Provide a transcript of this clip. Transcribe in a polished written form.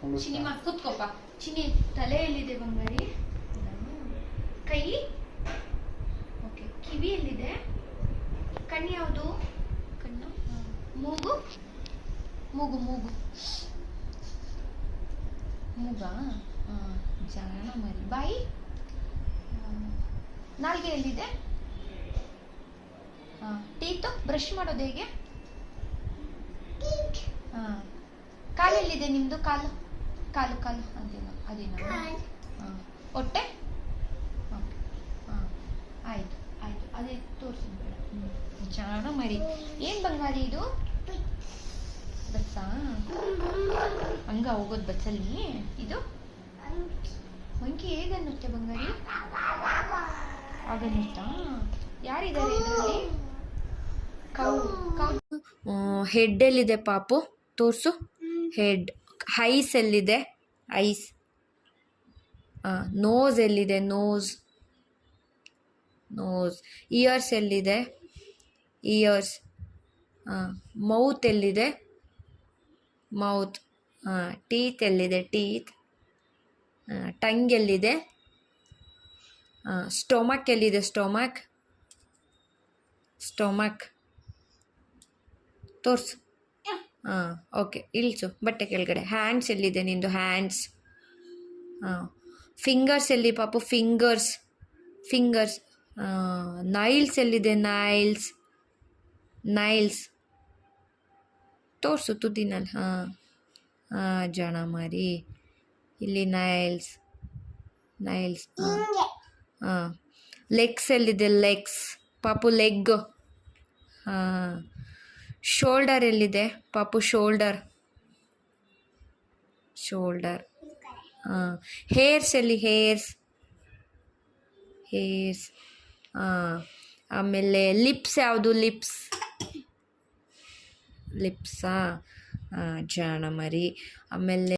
ಚಿನಿ ಕೂತ್ಕೋಪ. ಚಿನಿ ತಲೆ ಎಲ್ಲಿದೆ ಬಂಗಾರಿ? ಕೈ ಓಕೆ. ಕಿವಿ ಎಲ್ಲಿದೆ? ಕಣ್ಣು ಯಾವುದು? ಕಣ್ಣು. ಮೂಗು ಮೂಗು ಮೂಗು ಮೂಗಾ? ಜಾಣ ಮರಿ. ಬಾಯಿ? ನಾಲ್ಗೆ ಎಲ್ಲಿದೆ? ಟೀತು ಬ್ರಷ್ ಮಾಡೋದು ಹೇಗೆ? ಕಾಲೆಲ್ಲಿದೆ ನಿಮ್ದು? ಕಾಲು ಕಾಲು ಕಾಲು ಅದೇನಾ? ಹೊಟ್ಟೆ? ಆಯ್ತು ಆಯ್ತು, ಅದೇ ತೋರಿಸಿದ್ಬೇಡ. ಜಾಣ ಮರಿ. ಏನ್ ಬಂಗಾರಿ ಇದು? ಬಸ್ಸಾ? ಹಂಗ ಹೋಗೋದು ಬಸ್ಸಲ್ಲಿ? ಇದು ಮಂಕಿ ಹೇಗನ್ನುತ್ತೆ ಬಂಗಾರಿ? ಆಗನ್ನುತ್ತಾ? ಯಾರಿದ್ದಾರೆ ಇದರಲ್ಲಿ? ಹೆಡ್ ಎಲ್ಲಿದೆ ಪಾಪು? ತೋರಿಸು ಹೆಡ್. ಐಸ್ ಎಲ್ಲಿದೆ? ಐಸ್. ನೋಸ್ ಎಲ್ಲಿದೆ? Nose nose. ಇಯರ್ಸ್ ಎಲ್ಲಿದೆ? ಇಯರ್ಸ್. ಮೌತ್ ಎಲ್ಲಿದೆ? ಮೌತ್. ಟೀತ್ ಎಲ್ಲಿದೆ? ಟೀತ್. ಟಂಗ್ ಎಲ್ಲಿದೆ? ಸ್ಟೊಮಕ್ ಎಲ್ಲಿದೆ? ಸ್ಟೊಮಕ್. ಸ್ಟೊಮಕ್ ತೋರಿಸು. ಓಕೆ, ಇಳಿಸು ಬಟ್ಟೆ ಕೆಳಗಡೆ. ಹ್ಯಾಂಡ್ಸ್ ಎಲ್ಲಿದೆ ನಿಂದು? ಹ್ಯಾಂಡ್ಸ್. ಫಿಂಗರ್ಸ್ ಎಲ್ಲಿ ಪಾಪು? ಫಿಂಗರ್ಸ್. ಫಿಂಗರ್ಸ್. ನೈಲ್ಸ್ ಎಲ್ಲಿದೆ? ನೈಲ್ಸ್. ನೈಲ್ಸ್ ತೋರಿಸು ತುದಿನಲ್ಲಿ. ಜಾಣ ಮರಿ. ಇಲ್ಲಿ ನೈಲ್ಸ್. ನೈಲ್ಸ್. ಲೆಗ್ಸ್ ಎಲ್ಲಿದೆ? ಲೆಗ್ಸ್ ಪಾಪು. ಲೆಗ್. ಶೋಲ್ಡರ್ ಎಲ್ಲಿದೆ ಪಾಪು? ಶೋಲ್ಡರ್. ಶೋಲ್ಡರ್. ಹೇರ್ಸ್ ಎಲ್ಲಿ? ಹೇರ್ಸ್. ಹೇರ್ಸ್. ಆಮೇಲೆ ಲಿಪ್ಸ್ ಯಾವುದು? ಲಿಪ್ಸ್. ಲಿಪ್ಸಾ? ಜಾಣ ಮರಿ. ಆಮೇಲೆ